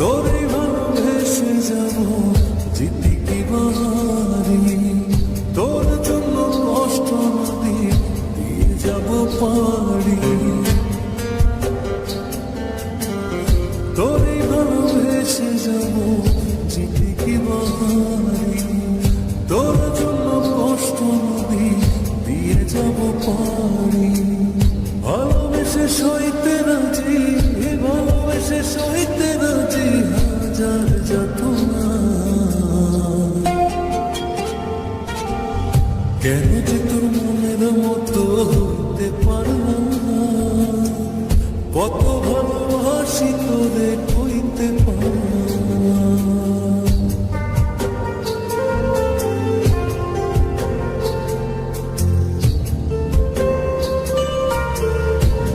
তোরে ভালোবেসে যাব জিতি কি বাহারি, তোর জন্য কষ্ট নদী দিয়ে যাব পারি। তোরে ভালোবেসে যাব জিতি কি বাহারি, তোর জন্য কষ্ট নদী দিয়ে যাব পারি। ভালোবেসে সইতে রাজি, ভালোবেসে সইতে রাজি হাজার যাতনা। কেন যে তোর মনের মতো হতে পারলাম না, কত ভালোবাসি তোরে কইতে পারলাম